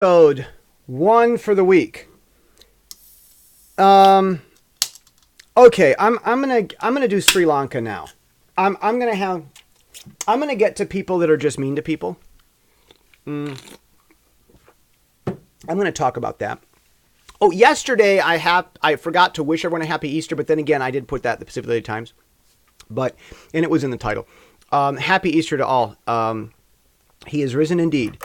Episode 1 for the week. Okay, I'm gonna do Sri Lanka now. I'm gonna get to people that are just mean to people. I'm gonna talk about that. Oh, yesterday I forgot to wish everyone a happy Easter, but then again I did put that at the Pacific Daylight Times, and it was in the title. Happy Easter to all. He is risen indeed.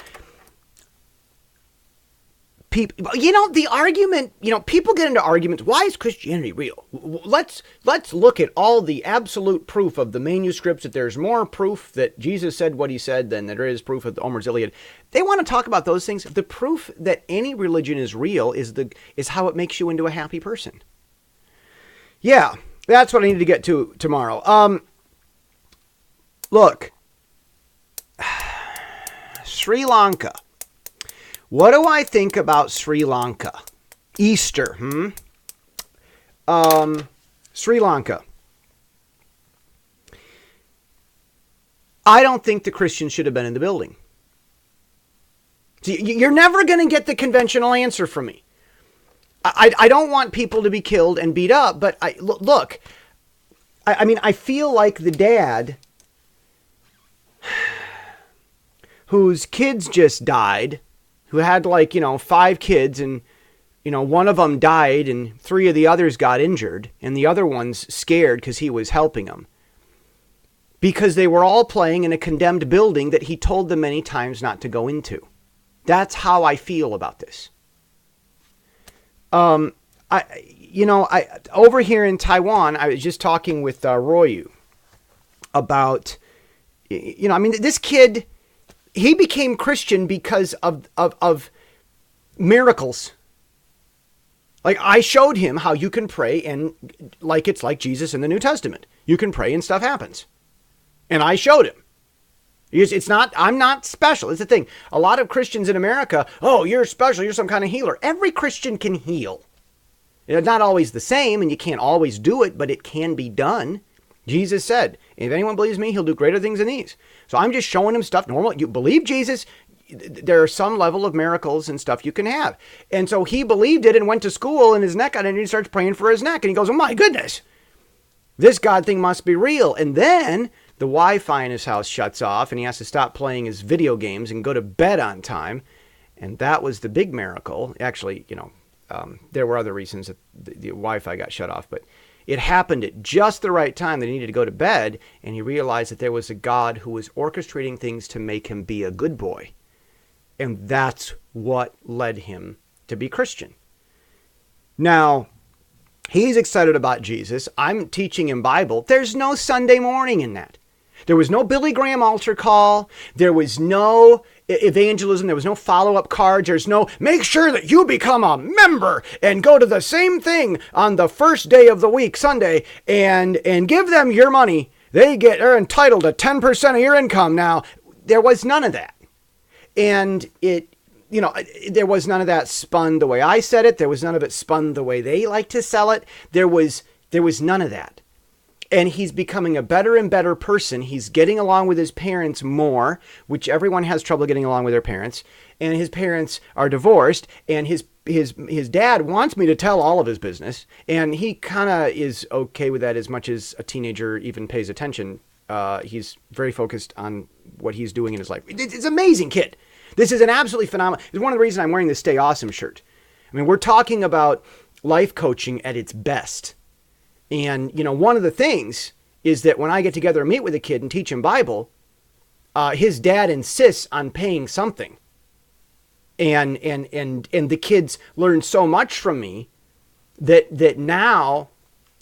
People, the argument, people get into arguments. Why is Christianity real? Let's look at all the absolute proof of the manuscripts that there's more proof that Jesus said what he said than there is proof of the Homer's Iliad. They want to talk about those things. The proof that any religion is real is how it makes you into a happy person. Yeah, that's what I need to get to tomorrow. Look, Sri Lanka. What do I think about Sri Lanka? Easter, Sri Lanka. I don't think the Christians should have been in the building. See, you're never going to get the conventional answer from me. I don't want people to be killed and beat up, but look, I feel like the dad whose kids just died, who had 5 kids, and one of them died and 3 of the others got injured, and the other one's scared because he was helping them, because they were all playing in a condemned building that he told them many times not to go into. That's how I feel about this. Over here in Taiwan, I was just talking with Royu about, this kid. He became Christian because of miracles. Like, I showed him how you can pray and it's like Jesus in the New Testament. You can pray and stuff happens. And I showed him. I'm not special. It's the thing. A lot of Christians in America, oh, you're special. You're some kind of healer. Every Christian can heal. It's not always the same, and you can't always do it, but it can be done. Jesus said, if anyone believes me, he'll do greater things than these. So I'm just showing him stuff normal. You believe Jesus, there are some level of miracles and stuff you can have. And so he believed it and went to school, and his neck got it, and he starts praying for his neck. And he goes, oh my goodness, this God thing must be real. And then the Wi-Fi in his house shuts off, and he has to stop playing his video games and go to bed on time. And that was the big miracle. Actually, there were other reasons that the Wi-Fi got shut off, but it happened at just the right time that he needed to go to bed, and he realized that there was a God who was orchestrating things to make him be a good boy. And that's what led him to be Christian. Now, he's excited about Jesus. I'm teaching him Bible. There's no Sunday morning in that. There was no Billy Graham altar call. There was no evangelism. There was no follow-up cards. There's no make sure that you become a member and go to the same thing on the first day of the week, Sunday, and give them your money. They're entitled to 10% of your income now. There was none of that. And there was none of that spun the way I said it. There was none of it spun the way they like to sell it. There was none of that. And he's becoming a better and better person. He's getting along with his parents more, which everyone has trouble getting along with their parents. And his parents are divorced, and his dad wants me to tell all of his business. And he kind of is okay with that as much as a teenager even pays attention. He's very focused on what he's doing in his life. It's an amazing kid. This is an absolutely phenomenal. It's one of the reasons I'm wearing this Stay Awesome shirt. I mean, we're talking about life coaching at its best. And, one of the things is that when I get together and meet with a kid and teach him Bible, his dad insists on paying something. And the kids learn so much from me that now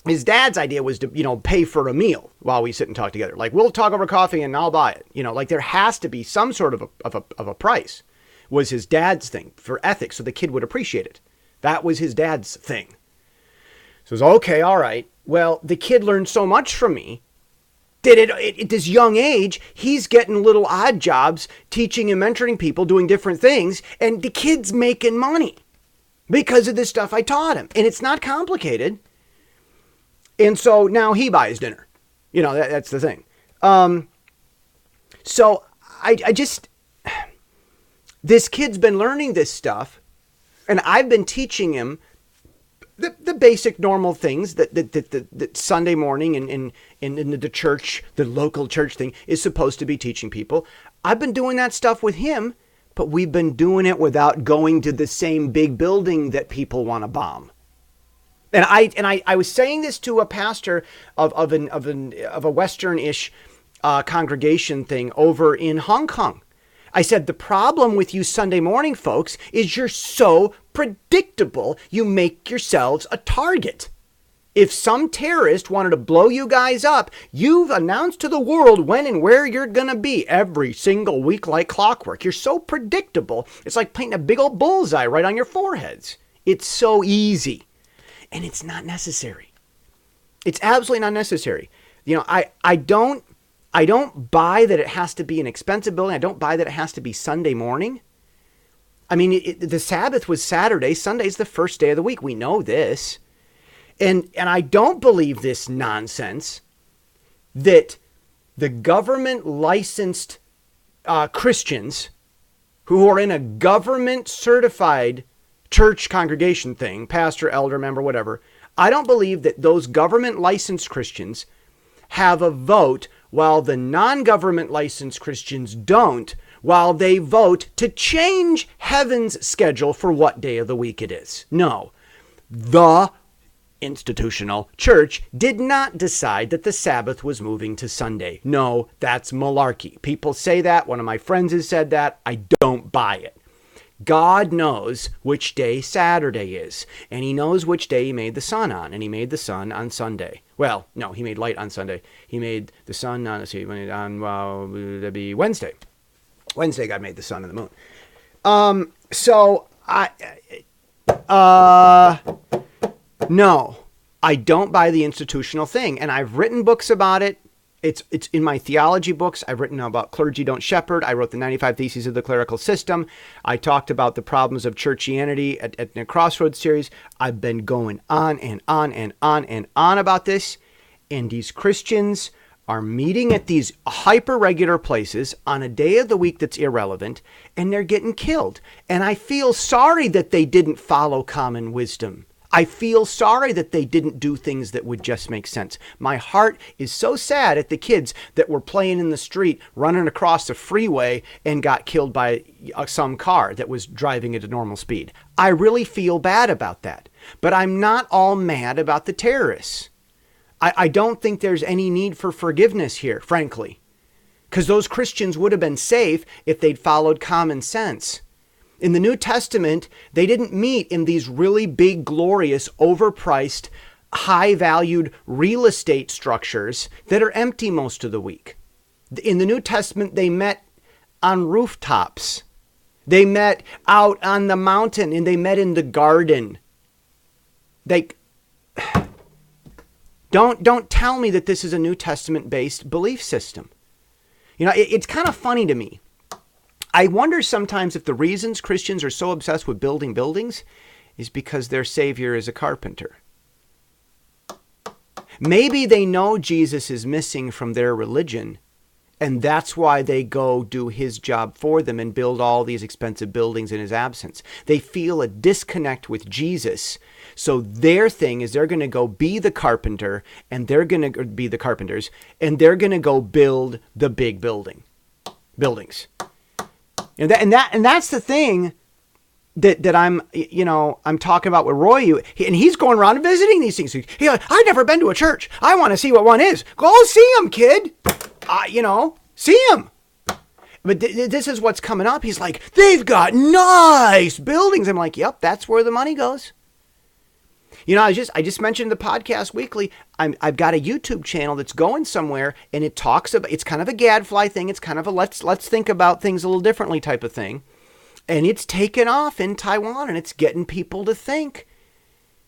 his dad's idea was to, pay for a meal while we sit and talk together. Like, we'll talk over coffee and I'll buy it. There has to be some sort of a price, was his dad's thing for ethics. So the kid would appreciate it. That was his dad's thing. So it's okay. All right. Well, the kid learned so much from me that at this young age, he's getting little odd jobs, teaching and mentoring people, doing different things. And the kid's making money because of the stuff I taught him. And it's not complicated. And so now he buys dinner. That's the thing. So I just, This kid's been learning this stuff, and I've been teaching him the basic normal things that Sunday morning and in the church, the local church thing is supposed to be teaching people. I've been doing that stuff with him, but we've been doing it without going to the same big building that people want to bomb. And I was saying this to a pastor of a Western-ish congregation thing over in Hong Kong. I said, the problem with you Sunday morning folks is you're so predictable, you make yourselves a target. If some terrorist wanted to blow you guys up, you've announced to the world when and where you're going to be every single week like clockwork. You're so predictable, it's like painting a big old bullseye right on your foreheads. It's so easy. And it's not necessary. It's absolutely not necessary. You know, I don't buy that it has to be an expensive building. I don't buy that it has to be Sunday morning. I mean, the Sabbath was Saturday. Sunday's the first day of the week. We know this. And I don't believe this nonsense that the government licensed Christians who are in a government certified church congregation thing, pastor, elder, member, whatever. I don't believe that those government licensed Christians have a vote while the non-government licensed Christians don't, while they vote to change heaven's schedule for what day of the week it is. No, the institutional church did not decide that the Sabbath was moving to Sunday. No, that's malarkey. People say that. One of my friends has said that. I don't buy it. God knows which day Saturday is, and he knows which day he made the sun on, and he made the sun on Sunday. Well, no, he made light on Sunday. He made the sun on, that'd be Wednesday. Wednesday, God made the sun and the moon. No, I don't buy the institutional thing, and I've written books about it. It's in my theology books. I've written about clergy don't shepherd. I wrote the 95 Theses of the Clerical System. I talked about the problems of churchianity at the Crossroads series. I've been going on and on and on and on about this. And these Christians are meeting at these hyper-regular places on a day of the week that's irrelevant, and they're getting killed. And I feel sorry that they didn't follow common wisdom. I feel sorry that they didn't do things that would just make sense. My heart is so sad at the kids that were playing in the street, running across the freeway, and got killed by some car that was driving at a normal speed. I really feel bad about that. But I'm not all mad about the terrorists. I don't think there's any need for forgiveness here, frankly. Because those Christians would have been safe if they'd followed common sense. In the New Testament, they didn't meet in these really big, glorious, overpriced, high-valued real estate structures that are empty most of the week. In the New Testament, they met on rooftops. They met out on the mountain, and they met in the garden. Don't tell me that this is a New Testament-based belief system. You know, it's kind of funny to me. I wonder sometimes if the reasons Christians are so obsessed with building buildings is because their Savior is a carpenter. Maybe they know Jesus is missing from their religion, and that's why they go do his job for them and build all these expensive buildings in his absence. They feel a disconnect with Jesus, so their thing is they're going to go be the carpenter, and they're going to be the carpenters, and they're going to go build the big buildings. And that's the thing that I'm talking about with Roy, and he's going around and visiting these things. He's like, I've never been to a church. I want to see what one is. Go see him, kid. See him. But this is what's coming up. He's like, they've got nice buildings. I'm like, yep, that's where the money goes. You know, I just mentioned the podcast weekly. I've got a YouTube channel that's going somewhere, and it talks about, it's kind of a gadfly thing. It's kind of a let's think about things a little differently type of thing. And it's taken off in Taiwan, and it's getting people to think.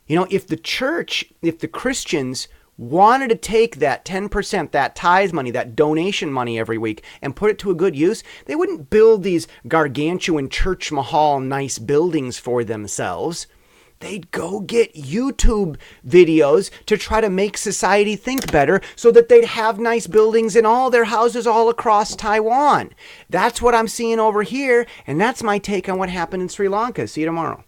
You know, if the Christians wanted to take that 10%, that tithe money, that donation money every week, and put it to a good use, they wouldn't build these gargantuan church mahal nice buildings for themselves. they'd go get YouTube videos to try to make society think better so that they'd have nice buildings in all their houses all across Taiwan. That's what I'm seeing over here, and that's my take on what happened in Sri Lanka. See you tomorrow.